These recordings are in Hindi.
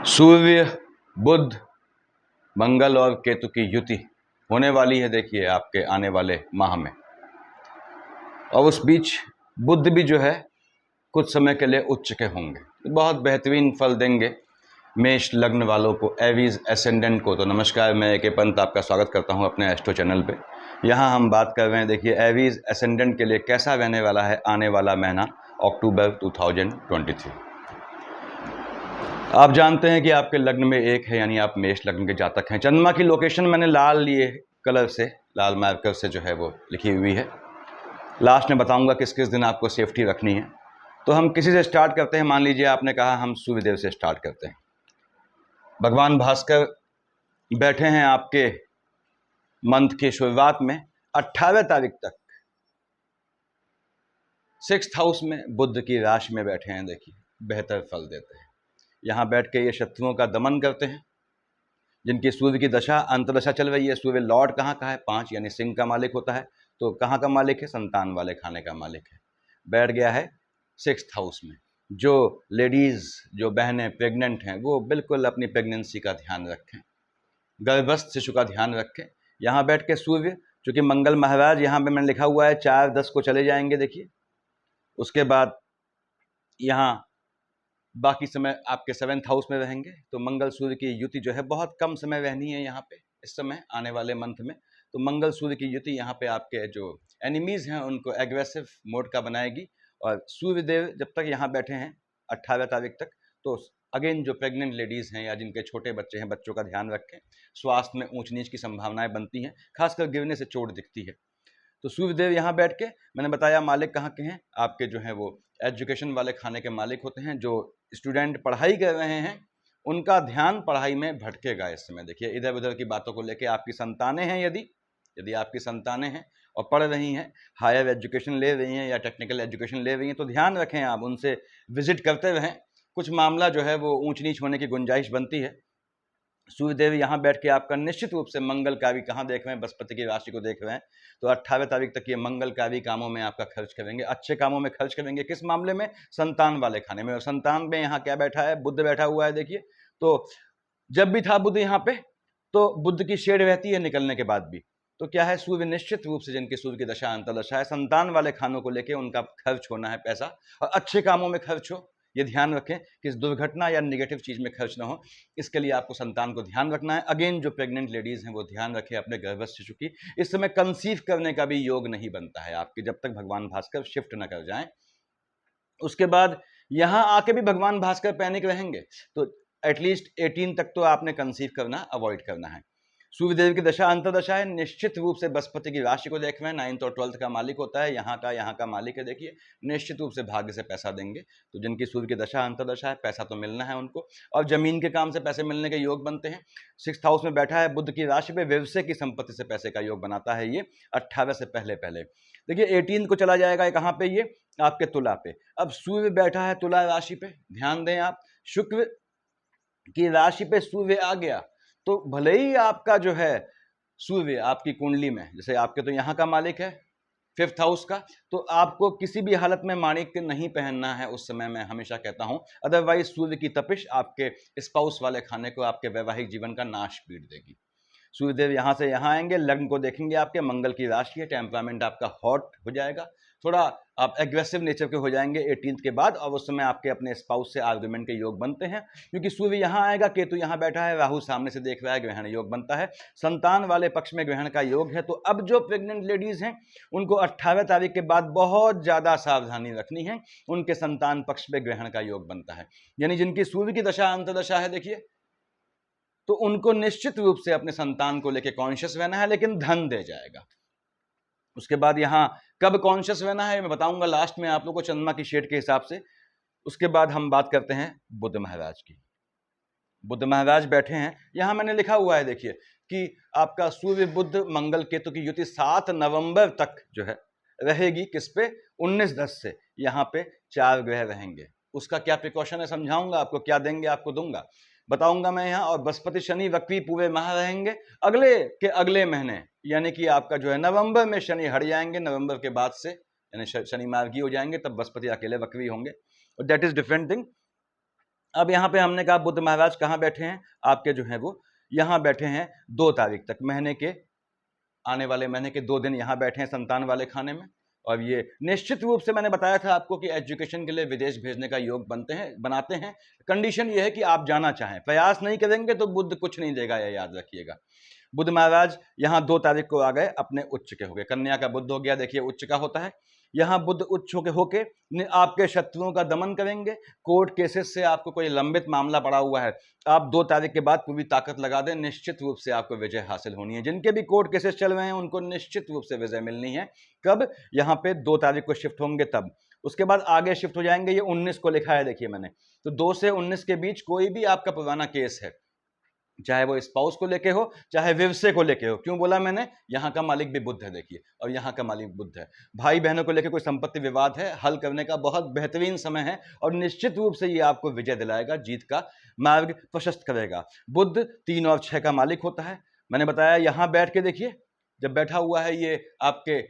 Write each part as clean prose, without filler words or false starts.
सूर्य, बुध, मंगल और केतु की युति होने वाली है देखिए आपके आने वाले माह में। और उस बीच बुध भी जो है कुछ समय के लिए उच्च के होंगे, बहुत बेहतरीन फल देंगे मेष लग्न वालों को, एवीज एसेंडेंट को। तो नमस्कार, मैं ए के पंत आपका स्वागत करता हूं अपने एस्ट्रो चैनल पे। यहां हम बात कर रहे हैं देखिए एवीज एसेंडेंट के लिए कैसा रहने वाला है आने वाला महीना अक्टूबर 2023। आप जानते हैं कि आपके लग्न में एक है, यानी आप मेष लग्न के जातक हैं। चंद्रमा की लोकेशन मैंने लाल ये कलर से, लाल मार्कर से जो है वो लिखी हुई है। लास्ट में बताऊंगा किस किस दिन आपको सेफ्टी रखनी है। तो हम किसी से स्टार्ट करते हैं। मान लीजिए आपने कहा हम सूर्यदेव से स्टार्ट करते हैं। भगवान भास्कर बैठे हैं आपके मंथ की शुरुआत में 18 तारीख तक 6th हाउस में बुध की राशि में बैठे हैं। देखिए बेहतर फल देते हैं। यहाँ बैठ के ये शत्रुओं का दमन करते हैं। जिनकी सूर्य की दशा अंतदशा चल रही है, सूर्य लॉर्ड कहाँ का है, 5 यानी सिंह का मालिक होता है। तो कहाँ का मालिक है, संतान वाले खाने का मालिक है। बैठ गया है 6th हाउस में। जो लेडीज़, जो बहनें प्रेग्नेंट हैं, वो बिल्कुल अपनी प्रेगनेंसी का ध्यान रखें, गर्भस्थ शिशु का ध्यान रखें। यहाँ बैठ के सूर्य, चूँकि मंगल महाराज यहाँ पे मैंने लिखा हुआ है 4-10 को चले जाएंगे। देखिए उसके बाद यहाँ बाकी समय आपके 7th हाउस में रहेंगे। तो मंगल सूर्य की युति जो है बहुत कम समय रहनी है यहाँ पे इस समय आने वाले मंथ में। तो मंगल सूर्य की युति यहाँ पे आपके जो एनिमीज हैं उनको एग्रेसिव मोड का बनाएगी। और सूर्यदेव जब तक यहाँ बैठे हैं 18 तारीख तक, तो अगेन जो प्रेग्नेंट लेडीज़ हैं या जिनके छोटे बच्चे हैं, बच्चों का ध्यान रखें। स्वास्थ्य में ऊंच नीच की संभावनाएं बनती हैं, खासकर गिरने से चोट दिखती है। तो सूर्यदेव यहाँ बैठ के, मैंने बताया मालिक कहाँ के हैं, आपके जो हैं वो एजुकेशन वाले खाने के मालिक होते हैं। जो स्टूडेंट पढ़ाई कर रहे हैं उनका ध्यान पढ़ाई में भटकेगा इस समय। देखिए इधर उधर की बातों को लेके, आपकी संतानें हैं, यदि आपकी संतानें हैं और पढ़ रही हैं, हायर एजुकेशन ले रही हैं या टेक्निकल एजुकेशन ले रही हैं, तो ध्यान रखें, आप उनसे विजिट करते रहें। कुछ मामला जो है वो ऊंच नीच होने की गुंजाइश बनती है। सूर्यदेव यहाँ बैठ के आपका निश्चित रूप से मंगलकारी, कहाँ देख रहे हैं, बृहस्पति की राशि को देख रहे हैं। तो 18 तारीख तक ये मंगलकारी कामों में आपका खर्च करेंगे, अच्छे कामों में खर्च करेंगे। किस मामले में, संतान वाले खाने में। और संतान में यहाँ क्या बैठा है, बुध बैठा हुआ है। देखिए तो जब भी था बुध यहाँ पे, तो बुध की शेड रहती है निकलने के बाद भी। तो क्या है, सूर्य निश्चित रूप से जिनकी सूर्य की दशा अंतर्दशा है, संतान वाले खानों को लेके उनका खर्च होना है पैसा, और अच्छे कामों में खर्च हो। ये ध्यान रखें कि इस दुर्घटना या नेगेटिव चीज में खर्च ना हो। इसके लिए आपको संतान को ध्यान रखना है। अगेन जो प्रेग्नेंट लेडीज हैं वो ध्यान रखें अपने गर्भस्थ शिशु की। इस समय कंसीव करने का भी योग नहीं बनता है आपकी, जब तक भगवान भास्कर शिफ्ट न कर जाएं। उसके बाद यहां आके भी भगवान भास्कर पैनिक रहेंगे। तो एटलीस्ट 18 तक तो आपने कंसीव करना अवॉइड करना है। सूर्यदेव की दशा अंतर्दशा है, निश्चित रूप से बृहस्पति की राशि को देख रहे हैं, 9th और 12th का मालिक होता है, यहाँ का मालिक है। देखिए निश्चित रूप से भाग्य से पैसा देंगे। तो जिनकी सूर्य की दशा अंतर्दशा है, पैसा तो मिलना है उनको, और जमीन के काम से पैसे मिलने के योग बनते हैं। 6th हाउस में बैठा है बुध की राशि पे, व्यवसाय की संपत्ति से पैसे का योग बनाता है ये 18 से पहले पहले। देखिए 18 को चला जाएगा कहाँ पे, ये आपके तुला पे। अब सूर्य बैठा है तुला राशि पे, ध्यान दें आप, शुक्र की राशि पे सूर्य आ गया, तो भले ही आपका जो है सूर्य आपकी कुंडली में, जैसे आपके तो यहाँ का मालिक है 5th हाउस का, तो आपको किसी भी हालत में माणिक्य नहीं पहनना है उस समय, मैं हमेशा कहता हूं। अदरवाइज सूर्य की तपिश आपके स्पाउस वाले खाने को, आपके वैवाहिक जीवन का नाश पीट देगी। सूर्यदेव यहाँ से यहाँ आएंगे, लग्न को देखेंगे, आपके मंगल की राशि है, टेम्परामेंट आपका हॉट हो जाएगा, थोड़ा आप एग्रेसिव नेचर के हो जाएंगे 18th के बाद। और उस समय आपके अपने स्पाउस से आर्गुमेंट के योग बनते हैं, क्योंकि सूर्य यहाँ आएगा, केतु यहाँ बैठा है, राहु सामने से देख रहा है, ग्रहण योग बनता है। संतान वाले पक्ष में ग्रहण का योग है। तो अब जो प्रेग्नेंट लेडीज हैं उनको 18 तारीख के बाद बहुत ज्यादा सावधानी रखनी है। उनके संतान पक्ष में ग्रहण का योग बनता है, यानी जिनकी सूर्य की दशा अंतदशा है, देखिए, तो उनको निश्चित रूप से अपने संतान को लेकर कॉन्शियस रहना है, लेकिन धन दे जाएगा। उसके बाद यहां कब कॉन्शियस रहना है मैं बताऊंगा लास्ट में आप लोगों को, चंद्रमा की शेड के हिसाब से। उसके बाद हम बात करते हैं बुध महाराज की। बुध महाराज बैठे हैं, यहां मैंने लिखा हुआ है देखिए कि आपका सूर्य बुध मंगल केतु की युति 7 नवंबर तक जो है रहेगी। किस पे, 19-10 से यहाँ पे 4 ग्रह रहेंगे। उसका क्या प्रिकॉशन है समझाऊंगा आपको, क्या देंगे आपको दूंगा, बताऊंगा मैं यहाँ। और बृहस्पति शनि वक्री पूरे माह रहेंगे, अगले के अगले महीने, यानी कि आपका जो है नवंबर में शनि हट जाएंगे, नवंबर के बाद से यानी शनि मार्गी हो जाएंगे, तब बृहस्पति अकेले वक्री होंगे, और दैट इज डिफरेंट थिंग। अब यहाँ पे हमने कहा बुध महाराज कहाँ बैठे हैं, आपके जो हैं वो यहाँ बैठे हैं 2 तारीख तक, महीने के आने वाले महीने के 2 दिन यहाँ बैठे हैं संतान वाले खाने में। और ये निश्चित रूप से मैंने बताया था आपको कि एजुकेशन के लिए विदेश भेजने का योग बनाते हैं। कंडीशन ये है कि आप जाना चाहें, प्रयास नहीं करेंगे तो बुध कुछ नहीं देगा, ये याद रखिएगा। बुध महाराज यहाँ 2 तारीख को आ गए, अपने उच्च के हो गए, कन्या का बुध हो गया, देखिए उच्च का होता है। यहाँ बुध उच्च होके आपके शत्रुओं का दमन करेंगे। कोर्ट केसेस से आपको कोई लंबित मामला पड़ा हुआ है, आप 2 तारीख के बाद पूरी ताकत लगा दें, निश्चित रूप से आपको विजय हासिल होनी है। जिनके भी कोर्ट केसेस चल रहे हैं उनको निश्चित रूप से विजय मिलनी है। कब? यहाँ पे 2 तारीख को शिफ्ट होंगे तब। उसके बाद आगे शिफ्ट हो जाएंगे, ये 19 को लिखा है देखिए मैंने, तो 2 से 19 के बीच कोई भी आपका पुराना केस है, चाहे वो स्पाउस को लेके हो चाहे विवसे को लेके हो। क्यों बोला मैंने? यहाँ का मालिक भी बुध है देखिए, और यहाँ का मालिक बुध है। भाई बहनों को लेके कोई संपत्ति विवाद है, हल करने का बहुत बेहतरीन समय है, और निश्चित रूप से ये आपको विजय दिलाएगा, जीत का मार्ग प्रशस्त करेगा। बुध 3 और 6 का मालिक होता है। मैंने बताया यहाँ बैठ के देखिए, जब बैठा हुआ है ये आपके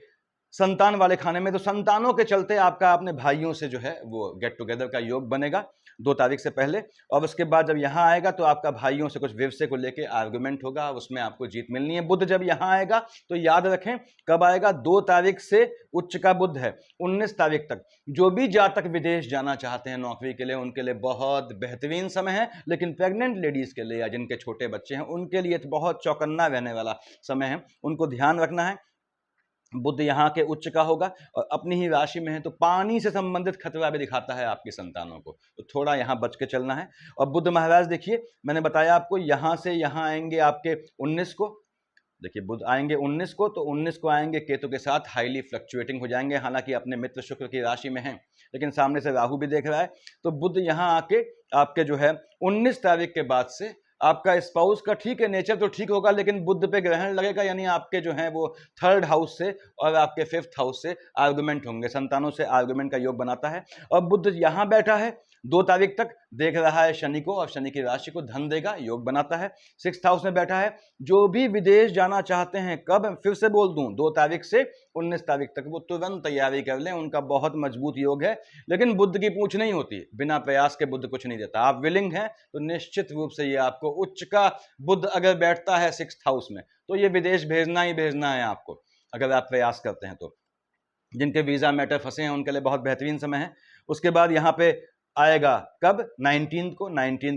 संतान वाले खाने में, तो संतानों के चलते आपका अपने भाइयों से जो है वो गेट टुगेदर का योग बनेगा 2 तारीख से पहले। और उसके बाद जब यहाँ आएगा तो आपका भाइयों से कुछ व्यवसाय को लेके आर्गुमेंट होगा, उसमें आपको जीत मिलनी है। बुध जब यहाँ आएगा तो याद रखें, कब आएगा? 2 तारीख से उच्च का बुध है 19 तारीख तक। जो भी जातक विदेश जाना चाहते हैं नौकरी के लिए, उनके लिए बहुत बेहतरीन समय है। लेकिन प्रेग्नेंट लेडीज के लिए या जिनके छोटे बच्चे हैं उनके लिए तो बहुत चौकन्ना रहने वाला समय है, उनको ध्यान रखना है। बुध यहाँ के उच्च का होगा और अपनी ही राशि में है, तो पानी से संबंधित खतरा भी दिखाता है आपकी संतानों को, तो थोड़ा यहाँ बच के चलना है। और बुध महाराज देखिए, मैंने बताया आपको यहाँ से यहाँ आएंगे आपके 19 को, देखिए बुध आएंगे 19 को, तो 19 को आएंगे केतु के साथ, हाईली फ्लक्चुएटिंग हो जाएंगे। हालांकि अपने मित्र शुक्र की राशि में है, लेकिन सामने से राहु भी देख रहा है, तो बुध यहाँ आके आपके जो है 19 तारीख के बाद से आपका स्पाउस का ठीक है, नेचर तो ठीक होगा, लेकिन बुध पे ग्रहण लगेगा, यानी आपके जो है वो 3rd हाउस से और आपके 5th हाउस से आर्गुमेंट होंगे, संतानों से आर्गुमेंट का योग बनाता है। और बुध यहाँ बैठा है 2 तारीख तक, देख रहा है शनि को, और शनि की राशि को धन देगा, योग बनाता है। 6th हाउस में बैठा है। जो भी विदेश जाना चाहते हैं, कब? फिर से बोल दूं, 2 तारीख से 19 तारीख तक वो तुरंत तैयारी कर लें, उनका बहुत मजबूत योग है। लेकिन बुध की पूछ नहीं होती, बिना प्रयास के बुध कुछ नहीं देता। आप विलिंग हैं तो निश्चित रूप से ये आपको उच्च का बुध अगर बैठता है 6th हाउस में, तो ये विदेश भेजना ही भेजना है आपको, अगर आप प्रयास करते हैं तो। जिनके वीजा मैटर फंसे हैं उनके लिए बहुत बेहतरीन समय है। उसके बाद यहाँ पे आएगा कब? 19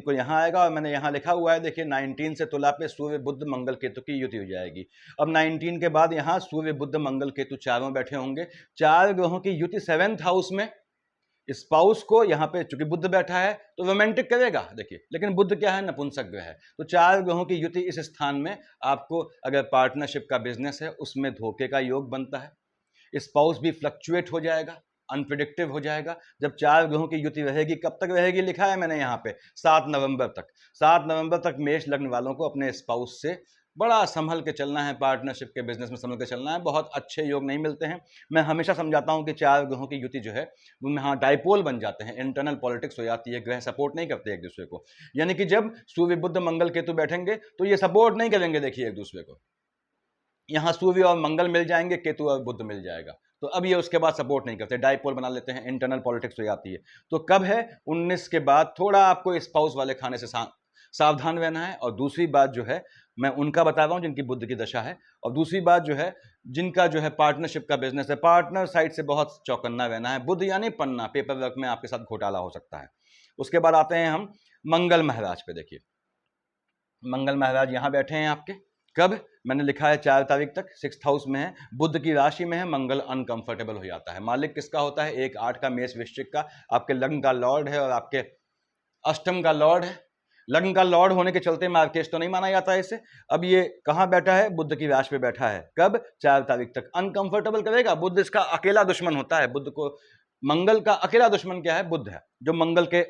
को यहाँ आएगा, और मैंने यहाँ लिखा हुआ है देखिए, 19 से तुला पे सूर्य बुध मंगल केतु की युति हो जाएगी। अब 19 के बाद यहाँ सूर्य बुध मंगल केतु चारों बैठे होंगे, 4 ग्रहों की युति 7th हाउस में। स्पाउस को यहाँ पे चूंकि बुध बैठा है तो रोमांटिक करेगा देखिए, लेकिन बुध क्या है? नपुंसक ग्रह है। तो 4 ग्रहों की युति इस स्थान में आपको अगर पार्टनरशिप का बिजनेस है उसमें धोखे का योग बनता है। स्पाउस भी फ्लक्चुएट हो जाएगा, अनप्रिडिक्टिव हो जाएगा। जब 4 ग्रहों की युति रहेगी, कब तक रहेगी? लिखा है मैंने यहाँ पे 7 नवंबर तक। 7 नवंबर तक मेष लग्न वालों को अपने स्पाउस से बड़ा संभल के चलना है, पार्टनरशिप के बिजनेस में संभल के चलना है। बहुत अच्छे योग नहीं मिलते हैं। मैं हमेशा समझाता हूँ कि 4 ग्रहों की युति जो है वो हाँ डाइपोल बन जाते हैं, इंटरनल पॉलिटिक्स हो जाती है, ग्रह सपोर्ट नहीं करते एक दूसरे को। यानी कि जब सूर्य बुध मंगल केतु बैठेंगे तो ये सपोर्ट नहीं करेंगे देखिए एक दूसरे को। यहाँ सूर्य और मंगल मिल जाएंगे, केतु और बुध मिल जाएगा, तो अब ये उसके बाद सपोर्ट नहीं करते, डाइपोल बना लेते हैं, इंटरनल पॉलिटिक्स हो जाती है। तो कब है? 19 के बाद थोड़ा आपको स्पाउस वाले खाने से सावधान रहना है। और दूसरी बात जो है, मैं उनका बता रहा हूँ जिनकी बुध की दशा है। और दूसरी बात जो है, जिनका जो है पार्टनरशिप का बिजनेस है, पार्टनर साइड से बहुत चौकन्ना रहना है। बुध यानी पन्ना, पेपर वर्क में आपके साथ घोटाला हो सकता है। उसके बाद आते हैं हम मंगल महाराज पे। देखिए मंगल महाराज यहाँ बैठे हैं आपके, कब? मैंने लिखा है 4 तारीख तक, 6th हाउस में है, बुध की राशि में है। मंगल अनकंफर्टेबल हो जाता है। मालिक किसका होता है? 1 8 का, मेष वृश्चिक का, आपके लग्न का लॉर्ड है और आपके अष्टम का लॉर्ड है। लग्न का लॉर्ड होने के चलते मार्केश तो नहीं माना जाता है इसे। अब ये कहाँ बैठा है? बुध की राशि पे बैठा है, कब? 4 तारीख तक। अनकंफर्टेबल करेगा। बुध इसका अकेला दुश्मन होता है। बुध को मंगल का अकेला दुश्मन क्या है? बुध है, जो मंगल के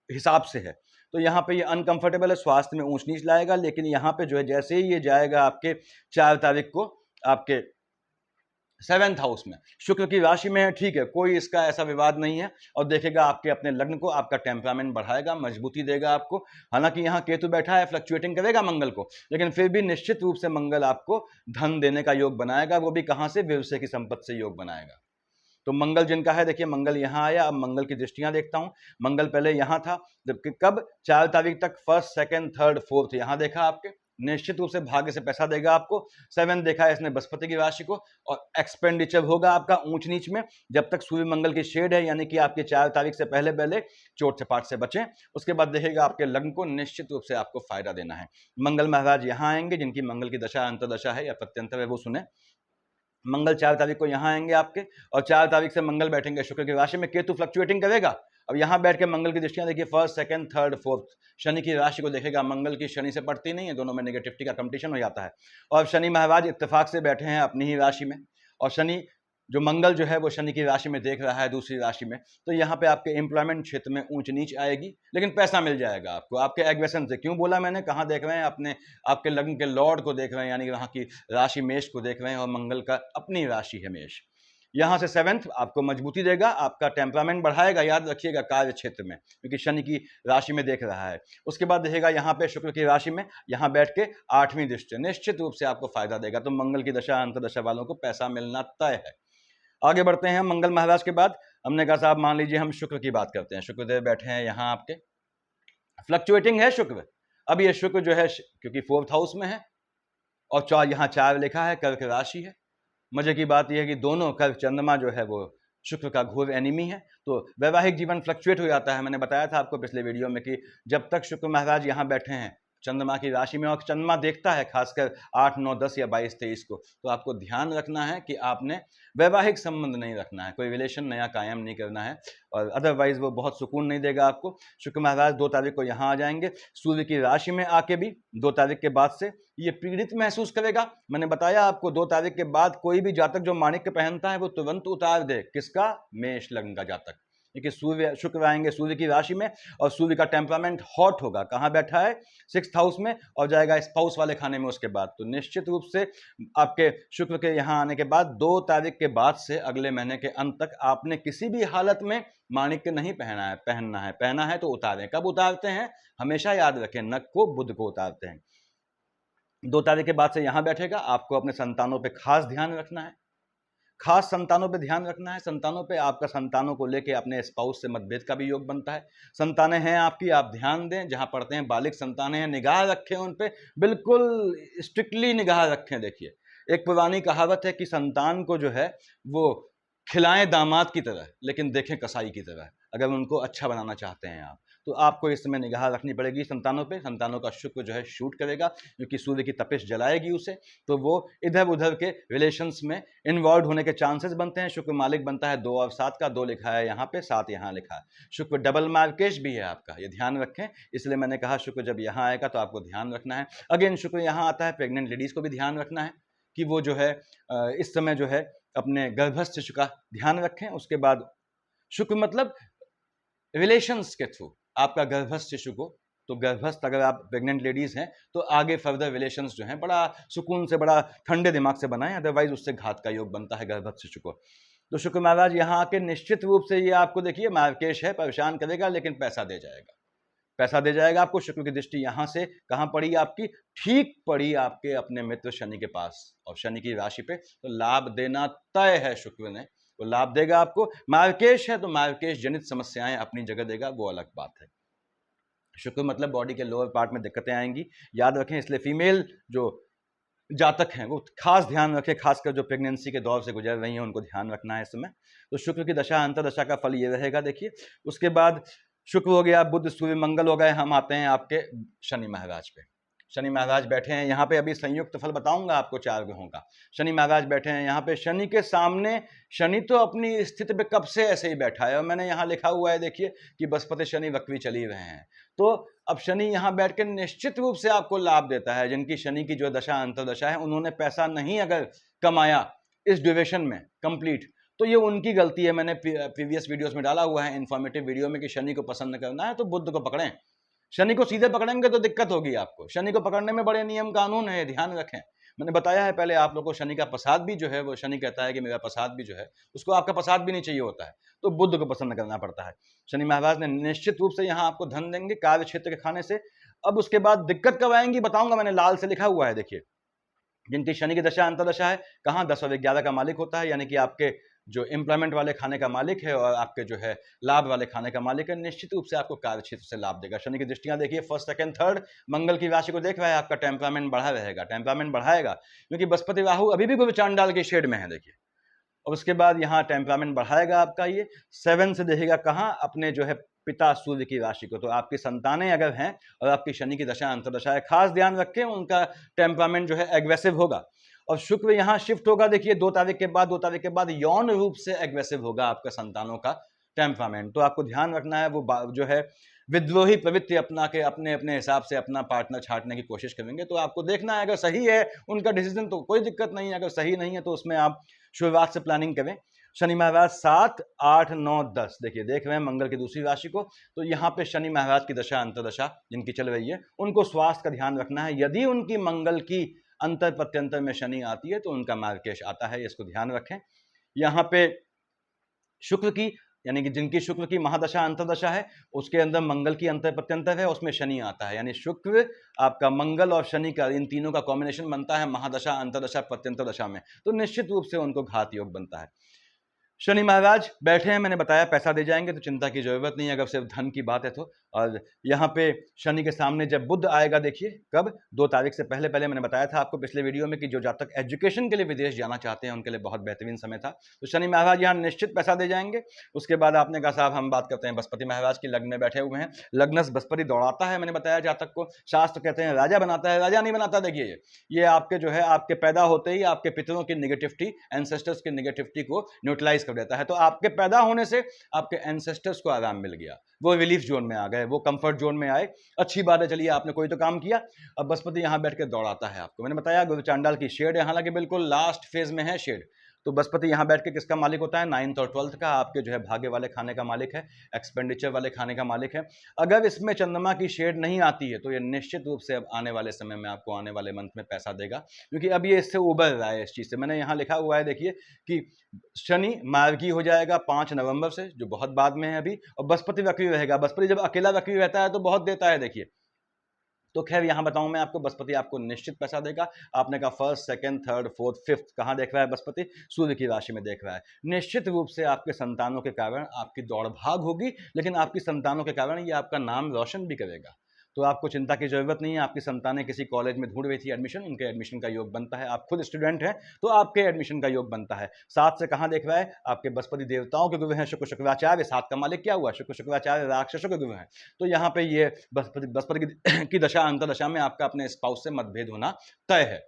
हिसाब से है। तो यहाँ पे ये अनकंफर्टेबल है, स्वास्थ्य में ऊंच नीच लाएगा। लेकिन यहाँ पे जो है जैसे ही ये जाएगा आपके 4 तारीख को आपके 7th हाउस में, शुक्र की राशि में है, ठीक है, कोई इसका ऐसा विवाद नहीं है। और देखेगा आपके अपने लग्न को, आपका टेम्परामेंट बढ़ाएगा, मजबूती देगा आपको। हालांकि यहाँ केतु बैठा है, फ्लक्चुएटिंग करेगा मंगल को, लेकिन फिर भी निश्चित रूप से मंगल आपको धन देने का योग बनाएगा। वो भी कहाँ से? व्यवसाय की संपत्ति से योग बनाएगा। तो मंगल जिनका है, देखिए मंगल यहाँ आया। अब मंगल की दृष्टियां देखता हूं। मंगल पहले यहाँ था, जबकि कब 4 तारीख तक, फर्स्ट, सेकंड, थर्ड, फोर्थ यहाँ देखा आपके, निश्चित रूप से भाग्य से पैसा देगा आपको। 7 देखा है इसने बृहस्पति की राशि को, और एक्सपेंडिचर होगा आपका ऊंच नीच में जब तक सूर्य मंगल की शेड है, यानी कि आपके 4 तारीख से पहले पहले चोट चपाट से बचें। उसके बाद देखेगा आपके लग्न को, निश्चित रूप से आपको फायदा देना है। मंगल महाराज यहाँ आएंगे, जिनकी मंगल की दशा अंतर्दशा है या प्रत्यंतर है वो सुने। मंगल 4 तारीख को यहाँ आएंगे आपके, और 4 तारीख से मंगल बैठेंगे शुक्र की राशि में। केतु फ्लक्चुएटिंग करेगा। अब यहाँ बैठ के मंगल की दृष्टियां देखिए, first, second, third, fourth, Shani की राशि को देखेगा। मंगल की शनि से पड़ती नहीं है, दोनों में नेगेटिविटी का कंपटीशन हो जाता है। और शनि महाराज इत्तेफाक से बैठे हैं अपनी ही राशि में, और शनि जो मंगल जो है वो शनि की राशि में देख रहा है, दूसरी राशि में। तो यहाँ पे आपके एम्प्लॉयमेंट क्षेत्र में ऊंच नीच आएगी, लेकिन पैसा मिल जाएगा आपको आपके एग्रेशन से। क्यों बोला मैंने, कहाँ देख रहे हैं, अपने आपके लग्न के लॉर्ड को देख रहे हैं, यानी कि वहाँ की राशि मेष को देख रहे हैं, और मंगल का अपनी राशि है मेष। यहाँ से 7th आपको मजबूती देगा, आपका टेम्परामेंट बढ़ाएगा, याद रखिएगा, कार्य क्षेत्र में, क्योंकि शनि की राशि में देख रहा है। उसके बाद देखेगा यहाँ पे शुक्र की राशि में, यहाँ बैठ के 8वीं दृष्टि निश्चित रूप से आपको फायदा देगा। तो मंगल की दशा अंतर्दशा वालों को पैसा मिलना तय है। आगे बढ़ते हैं। मंगल महाराज के बाद हमने कहा साहब मान लीजिए हम शुक्र की बात करते हैं। शुक्रदेव बैठे हैं यहाँ आपके, फ्लक्चुएटिंग है शुक्र। अब ये शुक्र जो है क्योंकि 4th हाउस में है, और यहाँ 4 लिखा है, कर्क राशि है। मजे की बात यह है कि दोनों कर्क चंद्रमा जो है वो शुक्र का घोर एनिमी है, तो वैवाहिक जीवन फ्लक्चुएट हो जाता है। मैंने बताया था आपको पिछले वीडियो में कि जब तक शुक्र महाराज यहाँ बैठे हैं चंद्रमा की राशि में, और चंद्रमा देखता है खासकर 8, 9, 10 या 22, 23 को, तो आपको ध्यान रखना है कि आपने वैवाहिक संबंध नहीं रखना है, कोई रिलेशन नया कायम नहीं करना है, और अदरवाइज वो बहुत सुकून नहीं देगा आपको। शुक्र महाराज 2 तारीख को यहाँ आ जाएंगे, सूर्य की राशि में आके भी 2 तारीख के बाद से ये पीड़ित महसूस करेगा। मैंने बताया आपको 2 तारीख के बाद कोई भी जातक जो माणिक्य पहनता है वो तुरंत उतार दे। किसका? मेष लग्न का जातक। देखिए सूर्य शुक्र आएंगे सूर्य की राशि में, और सूर्य का टेम्परामेंट हॉट होगा। कहाँ बैठा है? 6th हाउस में, और जाएगा स्पाउस वाले खाने में उसके बाद। तो निश्चित रूप से आपके शुक्र के यहाँ आने के बाद 2 तारीख के बाद से अगले महीने के अंत तक आपने किसी भी हालत में माणिक्य नहीं पहनना है तो उतारें। कब उतारते हैं? हमेशा याद रखें, नख को बुध को उतारते हैं। 2 तारीख के बाद से यहाँ बैठेगा। आपको अपने संतानों पे खास ध्यान रखना है, खास संतानों पे ध्यान रखना है। संतानों पे, आपका संतानों को लेके अपने स्पाउस से मतभेद का भी योग बनता है। संतानें हैं आपकी, आप ध्यान दें। जहां पढ़ते हैं बालिग संतानें हैं, निगाह रखें उन पे, बिल्कुल स्ट्रिक्टली निगाह रखें। देखिए एक पुरानी कहावत है कि संतान को जो है वो खिलाएं दामाद की तरह, लेकिन देखें कसाई की तरह। अगर उनको अच्छा बनाना चाहते हैं आप, तो आपको इस समय निगाह रखनी पड़ेगी संतानों पे। संतानों का शुक्र जो है शूट करेगा, क्योंकि सूर्य की तपिश जलाएगी उसे, तो वो इधर उधर के रिलेशंस में इन्वॉल्व होने के चांसेस बनते हैं। शुक्र मालिक बनता है 2 और 7 का, 2 लिखा है यहाँ पे, 7 यहाँ लिखा है। शुक्र डबल मार्केश भी है आपका, ये ध्यान रखें। इसलिए मैंने कहा शुक्र जब यहाँ आएगा तो आपको ध्यान रखना है। अगेन शुक्र यहाँ आता है, प्रेग्नेंट लेडीज को भी ध्यान रखना है कि वो जो है इस समय जो है अपने गर्भस्थ शिशु का ध्यान रखें। उसके बाद शुक्र मतलब रिलेशंस के थ्रू आपका गर्भस्थ शिशु को, तो गर्भस्थ अगर आप प्रेग्नेंट लेडीज हैं तो आगे फर्दर रिलेशंस जो हैं बड़ा सुकून से, बड़ा ठंडे दिमाग से बनाएं, अदरवाइज उससे घात का योग बनता है गर्भस्थ शिशु को। तो शुक्र महाराज यहाँ आके निश्चित रूप से ये आपको देखिए मार्केश है, परेशान करेगा, लेकिन पैसा दे जाएगा, पैसा दे जाएगा आपको। शुक्र की दृष्टि यहाँ से कहाँ पड़ी आपकी? ठीक पड़ी आपके अपने मित्र शनि के पास, और शनि की राशि पे, तो लाभ देना तय है शुक्र ने, वो लाभ देगा आपको। मार्केश है तो मार्केश जनित समस्याएं अपनी जगह देगा, वो अलग बात है। शुक्र मतलब बॉडी के लोअर पार्ट में दिक्कतें आएंगी, याद रखें। इसलिए फीमेल जो जातक हैं वो खास ध्यान रखें, खासकर जो प्रेगनेंसी के दौर से गुजर रही हैं उनको ध्यान रखना है इस समय। तो शुक्र की दशा अंतर्दशा का फल ये रहेगा। देखिए उसके बाद शुक्र हो गया, बुध सूर्य मंगल हो गए, हम आते हैं आपके शनि महाराज पे। शनि महाराज बैठे हैं यहाँ पे, अभी संयुक्त फल बताऊंगा आपको 4 ग्रहों का। शनि महाराज बैठे हैं यहाँ पे, शनि के सामने। शनि तो अपनी स्थिति पे कब से ऐसे ही बैठा है, और मैंने यहाँ लिखा हुआ है देखिए कि बृहस्पति शनि वक्री चली रहे हैं। तो अब शनि यहाँ बैठ के निश्चित रूप से आपको लाभ देता है। जिनकी शनि की जो दशा अंतर्दशा है, उन्होंने पैसा नहीं अगर कमाया इस ड्यूरेशन में कंप्लीट, तो ये उनकी गलती है। मैंने प्रीवियस वीडियोस में डाला हुआ है, इन्फॉर्मेटिव वीडियो में, कि शनि को पसंद करना है तो बुध को पकड़ें। शनि को सीधे पकड़ेंगे तो दिक्कत होगी आपको। शनि को पकड़ने में बड़े नियम कानून है, ध्यान रखें। मैंने बताया है पहले आप लोगों को, शनि का प्रसाद भी जो है वो, शनि कहता है कि मेरा प्रसाद भी जो है, उसको आपका प्रसाद भी नहीं चाहिए होता है, तो बुध को पसंद करना पड़ता है। शनि महाराज ने निश्चित रूप से यहाँ आपको धन देंगे कार्य क्षेत्र के खाने से। अब उसके बाद दिक्कत कब आएंगी बताऊंगा, मैंने लाल से लिखा हुआ है देखिए। जिनकी शनि की दशा अंतर्दशा है, कहाँ 10 और 11 का मालिक होता है, यानी कि आपके जो एम्प्लॉयमेंट वाले खाने का मालिक है और आपके जो है लाभ वाले खाने का मालिक है, निश्चित रूप से आपको कार्य क्षेत्र से लाभ देगा। शनि की दृष्टियां देखिए फर्स्ट सेकंड थर्ड मंगल की राशि को देख रहा है, आपका टेम्परामेंट बढ़ा रहेगा, टेम्परामेंट बढ़ाएगा क्योंकि बृहस्पति राहु अभी भी गोचांडाल के शेड में है देखिए। और उसके बाद यहाँ टेम्परामेंट बढ़ाएगा आपका, ये 7 से देखेगा कहाँ, अपने जो है पिता सूर्य की राशि को। तो आपकी संतानें अगर हैं और आपकी शनि की दशा अंतर्दशा है, खास ध्यान रखें उनका टेम्परामेंट जो है एग्रेसिव होगा। और शुक्र यहाँ शिफ्ट होगा देखिए 2 तारीख के बाद, 2 तारीख के बाद यौन रूप से एग्रेसिव होगा आपका संतानों का टेम्परामेंट। तो आपको ध्यान रखना है, वो जो है विद्रोही प्रवृत्ति अपना के अपने अपने हिसाब से अपना पार्टनर छांटने की कोशिश करेंगे। तो आपको देखना है, अगर सही है उनका डिसीजन तो कोई दिक्कत नहीं है, अगर सही नहीं है तो उसमें आप शुरुआत से प्लानिंग करें। शनि महाराज 7, 8, 9, 10 देखिए देख रहे हैं मंगल की दूसरी राशि को। तो यहाँ पे शनि महाराज की दशा अंतर्दशा जिनकी चल रही है, उनको स्वास्थ्य का ध्यान रखना है। यदि उनकी मंगल की अंतर प्रत्यंतर में शनि आती है तो उनका मार्गकेश आता है, इसको ध्यान रखें। यहाँ पे शुक्र की, यानी कि जिनकी शुक्र की महादशा अंतर्दशा है, उसके अंदर मंगल की अंतर प्रत्यंतर है, उसमें शनि आता है, यानी शुक्र आपका मंगल और शनि का इन तीनों का कॉम्बिनेशन बनता है महादशा अंतर्दशा प्रत्यंतर दशा में। तो निश्चित रूप से उनको घात योग बनता है। शनि महाराज बैठे हैं, मैंने बताया पैसा दे जाएंगे, तो चिंता की जरूरत नहीं है अगर सिर्फ धन की बात है तो। और यहाँ पे शनि के सामने जब बुध आएगा देखिए कब, 2 तारीख से पहले पहले मैंने बताया था आपको पिछले वीडियो में कि जो जातक एजुकेशन के लिए विदेश जाना चाहते हैं उनके लिए बहुत बेहतरीन समय था। तो शनि महाराज यहाँ निश्चित पैसा दे जाएंगे। उसके बाद आपने कहा साहब हम बात करते हैं बृहस्पति महाराज की, लग्न में बैठे हुए हैं, लग्न से बृहस्पति दौड़ाता है, मैंने बताया जातक को शास्त्र कहते हैं राजा बनाता है, राजा नहीं बनाता। देखिए ये आपके जो है आपके पैदा होते ही आपके पितरों की निगेटिविटी, एंसेस्टर्स की निगेटिविटी को न्यूट्रलाइज कर देता है। तो आपके पैदा होने से आपके एंसेस्टर्स को आराम मिल गया, वो रिलीफ जोन में आ गए, वो कंफर्ट जोन में आए, अच्छी बात है। चलिए आपने कोई तो काम किया, अब बृहस्पति यहां बैठ के दौड़ाता है आपको। मैंने बताया गुरु चांडाल की शेड है, हालांकि बिल्कुल लास्ट फेज में है शेड। तो बृहस्पति यहां बैठ के किसका मालिक होता है, 9th और 12th का, आपके जो है भाग्य वाले खाने का मालिक है, एक्सपेंडिचर वाले खाने का मालिक है। अगर इसमें चंद्रमा की शेड नहीं आती है तो ये निश्चित रूप से अब आने वाले समय में आपको आने वाले मंथ में पैसा देगा, क्योंकि अब ये इससे उबर रहा है इस चीज से। मैंने यहाँ लिखा हुआ है देखिए कि शनि मार्गी हो जाएगा 5 नवंबर से, जो बहुत बाद में है अभी, और बृहस्पति वक्री रहेगा। बृहस्पति जब अकेला वक्री रहता है तो बहुत देता है देखिए। तो खैर यहां बताऊं मैं आपको, बृहस्पति आपको निश्चित पैसा देगा। आपने कहा first second third fourth fifth कहां देख रहा है बृहस्पति, सूर्य की राशि में देख रहा है। निश्चित रूप से आपके संतानों के कारण आपकी दौड़ भाग होगी, लेकिन आपकी संतानों के कारण ये आपका नाम रोशन भी करेगा। तो आपको चिंता की जरूरत नहीं है। आपकी संतानें किसी कॉलेज में ढूंढ रही थी एडमिशन, उनके एडमिशन का योग बनता है। आप खुद स्टूडेंट हैं तो आपके एडमिशन का योग बनता है। 7 से कहां देख रहा है, आपके बृहस्पति देवताओं के गुरु हैं शुक्र शुक्राचार्य। 7 का मालिक क्या हुआ, शुक्र शुक्राचार्य राक्षसों के गुरु हैं। तो यहाँ पे ये बृहस्पति की दशा अंतर्दशा में आपका अपने स्पाउस से मतभेद होना तय है।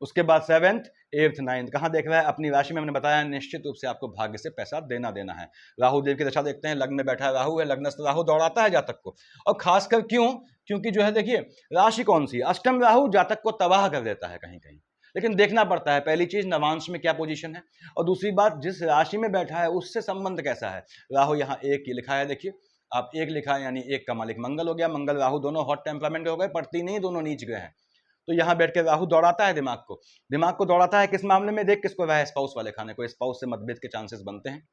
उसके बाद 7th 8th 9th कहां देख रहा है, अपनी राशि में मैंने बताया निश्चित रूप से आपको भाग्य से पैसा देना है। राहु देव की दशा देखते हैं, लग्न में बैठा है राहु है, लग्नस्थ राहु दौड़ाता है जातक को। और खासकर क्यों, क्योंकि जो है देखिए राशि कौन सी, अष्टम राहु जातक को तबाह कर देता है कहीं कहीं। लेकिन देखना पड़ता है, पहली चीज नवांश में क्या पोजीशन है, और दूसरी बात जिस राशि में बैठा है उससे संबंध कैसा है। राहु यहाँ 1 की लिखा है देखिए, आप 1 लिखा है यानी 1 का मालिक मंगल हो गया। मंगल राहु दोनों हॉट टेम्परामेंट हो गए, पड़ती नहीं, दोनों नीच गए हैं। तो यहां बैठ के राहु दौड़ाता है दिमाग को दौड़ाता है किस मामले में, देख किसको रहा है, स्पाउस वाले खाने को। स्पाउस से मतभेद के चांसेस बनते हैं,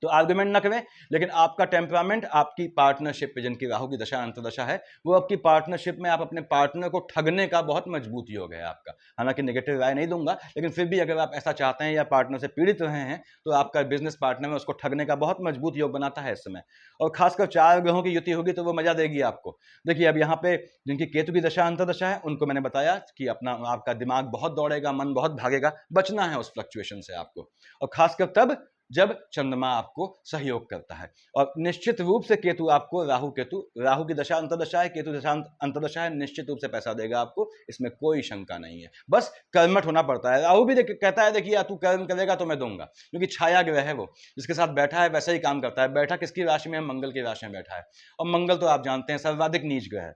तो आर्गुमेंट ना करें। लेकिन आपका टेम्परामेंट आपकी पार्टनरशिप पे, जिनकी राहु की दशा अंतर्दशा है, वो आपकी पार्टनरशिप में आप अपने पार्टनर को ठगने का बहुत मजबूत योग है आपका। हालांकि नेगेटिव राय नहीं दूंगा, लेकिन फिर भी अगर आप ऐसा चाहते हैं या पार्टनर से पीड़ित रहे हैं तो आपका बिजनेस पार्टनर में उसको ठगने का बहुत मजबूत योग बनाता है इस समय। और खासकर 4 ग्रहों की युति होगी तो वो मजा देगी आपको। देखिए अब यहाँ पे जिनकी केतु की दशा अंतर्दशा है उनको मैंने बताया कि अपना आपका दिमाग बहुत दौड़ेगा, मन बहुत भागेगा, बचना है उस फ्लक्चुएशन से आपको। और खासकर तब जब चंद्रमा आपको सहयोग करता है। और निश्चित रूप से केतु आपको, राहु की दशा अंतर्दशा है, केतु दशा अंतर्दशा है, निश्चित रूप से पैसा देगा आपको, इसमें कोई शंका नहीं है। बस कर्मठ होना पड़ता है। राहु भी कहता है देखिए तू कर्म करेगा तो मैं दूंगा, क्योंकि छाया ग्रह है, वो जिसके साथ बैठा है वैसा ही काम करता है। बैठा किसकी राशि में, मंगल की राशि में बैठा है, और मंगल तो आप जानते हैं सर्वाधिक नीच ग्रह है।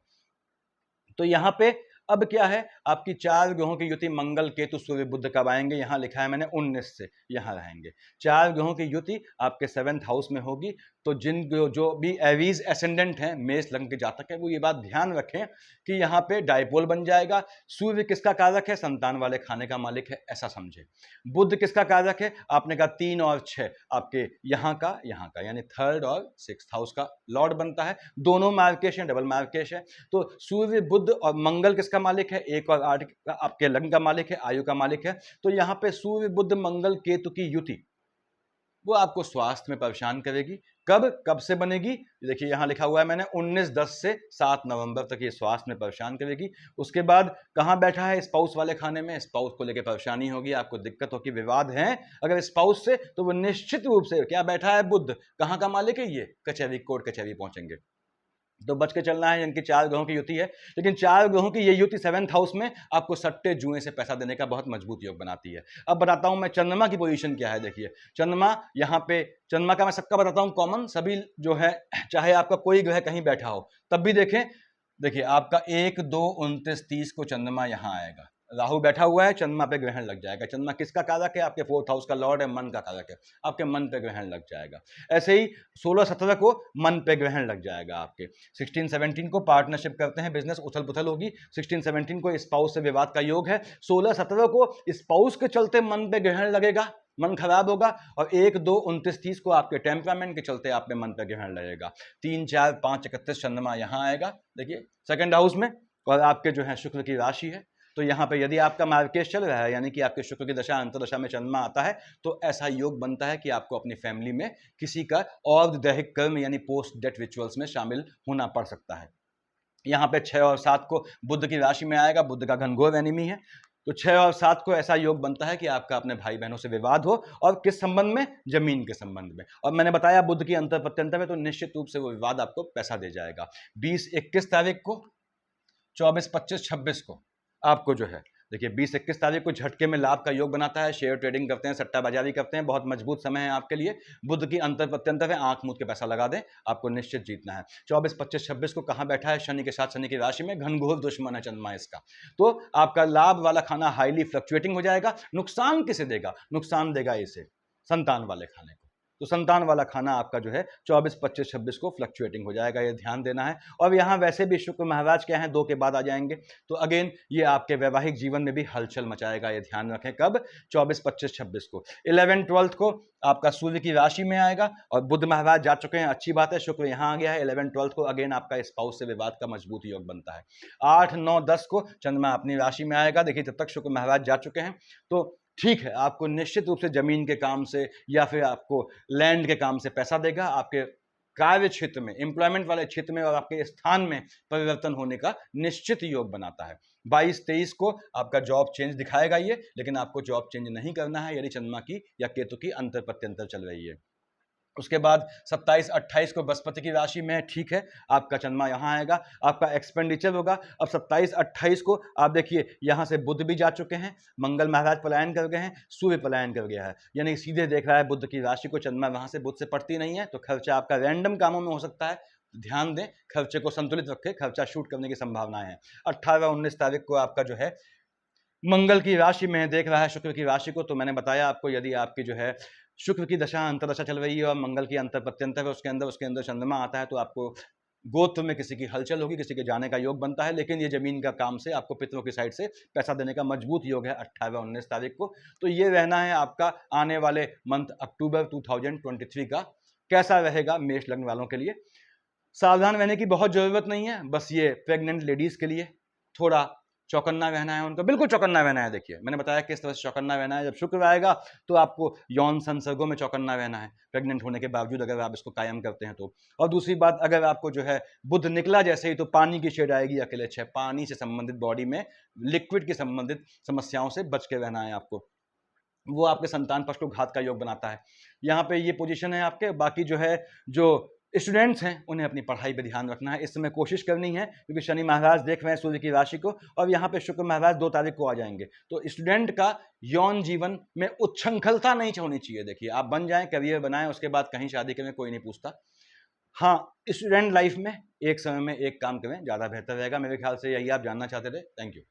तो यहां पे अब क्या है, आपकी 4 ग्रहों की युति मंगल केतु सूर्य बुध कब आएंगे, यहां लिखा है मैंने 19 से यहां रहेंगे। 4 ग्रहों की युति आपके 7th हाउस में होगी। तो जिन जो भी एवीज एसेंडेंट हैं, मेष लग्न के जातक है, वो ये बात ध्यान रखें कि यहाँ पे डायपोल बन जाएगा। सूर्य किसका कारक है, संतान वाले खाने का मालिक है, ऐसा समझे। बुध किसका कारक है, आपने कहा 3 और 6 आपके यहाँ का यानी 3rd और 6th हाउस का लॉर्ड बनता है। दोनों मार्केश है, डबल मार्केश है। तो सूर्य बुध और मंगल किसका मालिक है, 1 और 8 आपके लग्न का मालिक है, आयु का मालिक है। तो यहाँ पे सूर्य बुध मंगल केतु की युति वो आपको स्वास्थ्य में परेशान करेगी। कब से बनेगी? देखिए यहाँ लिखा हुआ है मैंने 19/10 से 7 नवंबर तक ये स्वास्थ्य में परेशान करेगी। उसके बाद कहाँ बैठा है? स्पाउस वाले खाने में। स्पाउस को लेकर परेशानी होगी, आपको दिक्कत होगी, विवाद है अगर स्पाउस से, तो वो निश्चित रूप से क्या बैठा है? बुध। कहाँ का मालिक है ये? कचहरी, कोर्ट कचहरी पहुंचेंगे। तो बच के चलना है, इनकी 4 ग्रहों की युति है, लेकिन 4 ग्रहों की ये युति 7th हाउस में आपको सट्टे जुए से पैसा देने का बहुत मजबूत योग बनाती है। अब बताता हूं मैं चंद्रमा की पोजीशन क्या है। देखिए चंद्रमा यहाँ पे, चंद्रमा का मैं सबका बताता हूं कॉमन, सभी जो है चाहे आपका कोई ग्रह कहीं बैठा हो तब भी देखें। देखिए आपका 1, 2, 29, 30 को चंद्रमा यहाँ आएगा, राहु बैठा हुआ है, चंद्रमा पे ग्रहण लग जाएगा। चंद्रमा किसका कारक है? आपके 4th हाउस का लॉर्ड है, मन का कारक है, आपके मन पे ग्रहण लग जाएगा। ऐसे ही 16-17 को मन पे ग्रहण लग जाएगा आपके। 16-17 को पार्टनरशिप करते हैं, बिजनेस उथल पुथल होगी। 16-17 को स्पाउस से विवाद का योग है। 16-17 को स्पाउस के चलते मन पे ग्रहण लगेगा, मन खराब होगा। और 1, 2, 29, 30 को आपके टेम्परामेंट के चलते आप पे मन पे ग्रहण लगेगा। 3, 4, 5, 31 चंद्रमा यहाँ आएगा, देखिए 2nd हाउस में, और आपके जो है शुक्र की राशि है। तो यहाँ पे यदि आपका मार्केश चल रहा है, यानी कि आपके शुक्र की दशा अंतर्दशा में चंद्रमा आता है, तो ऐसा योग बनता है कि आपको अपनी फैमिली में किसी का और दैहिक कर्म यानी पोस्ट डेथ रिचुअल्स में शामिल होना पड़ सकता है। यहाँ पे 6 और 7 को बुध की राशि में आएगा, बुध का घनघोर एनिमी है। तो 6 और 7 को ऐसा योग बनता है कि आपका अपने भाई बहनों से विवाद हो, और किस संबंध में? जमीन के संबंध में। और मैंने बताया बुध की अंतर प्रत्यंतर में, तो निश्चित रूप से वो विवाद आपको पैसा दे जाएगा। 20-21 तारीख को, 24-25-26 को आपको जो है देखिए 20-21 तारीख को झटके में लाभ का योग बनाता है। शेयर ट्रेडिंग करते हैं, सट्टा बाजारी करते हैं, बहुत मजबूत समय है आपके लिए। बुध की अंतर प्रत्यंतर है, आंख मूंद के पैसा लगा दें, आपको निश्चित जीतना है। 24-25-26 को कहाँ बैठा है? शनि के साथ, शनि की राशि में, घनघोर दुश्मन है चंद्रमा इसका। तो आपका लाभ वाला खाना हाईली फ्लक्चुएटिंग हो जाएगा। नुकसान किसे देगा? नुकसान देगा इसे, संतान वाले खाने को। तो संतान वाला खाना आपका जो है 24-25-26 को फ्लक्चुएटिंग हो जाएगा, ये ध्यान देना है। और यहाँ वैसे भी शुक्र महाराज क्या है, 2 के बाद आ जाएंगे, तो अगेन ये आपके वैवाहिक जीवन में भी हलचल मचाएगा, ये ध्यान रखें। कब? 24-25-26 को। 11-12 को आपका सूर्य की राशि में आएगा, और बुध महाराज जा चुके हैं, अच्छी बात है, शुक्र यहाँ आ गया है। 11-12 को अगेन आपका स्पाउस से विवाद का मजबूत योग बनता है। 8, 9, 10 को चंद्रमा अपनी राशि में आएगा। देखिए तब तक शुक्र महाराज जा चुके हैं, तो ठीक है, आपको निश्चित रूप से जमीन के काम से या फिर आपको लैंड के काम से पैसा देगा। आपके कार्य क्षेत्र में, एम्प्लॉयमेंट वाले क्षेत्र में और आपके स्थान में परिवर्तन होने का निश्चित योग बनाता है। 22-23 को आपका जॉब चेंज दिखाएगा ये, लेकिन आपको जॉब चेंज नहीं करना है यदि चंद्रमा की या केतु की अंतर प्रत्यंतर चल रही है। उसके बाद 27-28 को बृहस्पति की राशि में, ठीक है, आपका चंद्रमा यहाँ आएगा, आपका एक्सपेंडिचर होगा। अब 27-28 को आप देखिए यहाँ से बुध भी जा चुके हैं, मंगल महाराज पलायन कर गए हैं, सूर्य पलायन कर गया है, यानी सीधे देख रहा है बुध की राशि को। चंद्रमा वहाँ से बुध से पड़ती नहीं है, तो खर्चा आपका रैंडम कामों में हो सकता है, ध्यान दें, खर्चे को संतुलित रखें, खर्चा शूट करने की संभावनाएं हैं। 18-19 तारीख को आपका जो है मंगल की राशि में देख रहा है शुक्र की राशि को। तो मैंने बताया आपको, यदि आपकी जो है शुक्र की दशा अंतरदशा चल रही है और मंगल की अंतर प्रत्यंतर है, उसके अंदर चंद्रमा आता है, तो आपको गोत्र में किसी की हलचल होगी, किसी के जाने का योग बनता है। लेकिन ये जमीन का काम से आपको पितरों की साइड से पैसा देने का मजबूत योग है 18-19 तारीख को। तो ये रहना है आपका आने वाले मंथ अक्टूबर 2023 का कैसा रहेगा मेष लग्न वालों के लिए। सावधान रहने की बहुत जरूरत नहीं है, बस ये प्रेग्नेंट लेडीज के लिए थोड़ा चौकन्ना रहना है, उनका बिल्कुल चौकन्ना रहना है। देखिए मैंने बताया किस तरह से चौकन्ना रहना है। जब शुक्र आएगा तो आपको यौन संसर्गों में चौकन्ना रहना है, प्रेग्नेंट होने के बावजूद अगर आप इसको कायम करते हैं तो। और दूसरी बात, अगर आपको जो है बुध निकला जैसे ही, तो पानी की शेड आएगी अकेले 6, पानी से संबंधित, बॉडी में लिक्विड के संबंधित समस्याओं से बच के रहना है आपको। वो आपके संतान पक्ष को घात का योग बनाता है। यहाँ पे ये पोजीशन है आपके। बाकी जो है, जो स्टूडेंट्स हैं उन्हें अपनी पढ़ाई पे ध्यान रखना है, इस समय कोशिश करनी है, क्योंकि शनि महाराज देख रहे हैं सूर्य की राशि को, और यहाँ पे शुक्र महाराज 2 तारीख को आ जाएंगे। तो स्टूडेंट का यौन जीवन में उच्छृंखलता नहीं होनी चाहिए। देखिए आप बन जाएं, करियर बनाएं, उसके बाद कहीं शादी करें, कोई नहीं पूछता। हाँ, स्टूडेंट लाइफ में एक समय में एक काम करें, ज़्यादा बेहतर रहेगा। मेरे ख्याल से यही आप जानना चाहते थे। Thank you.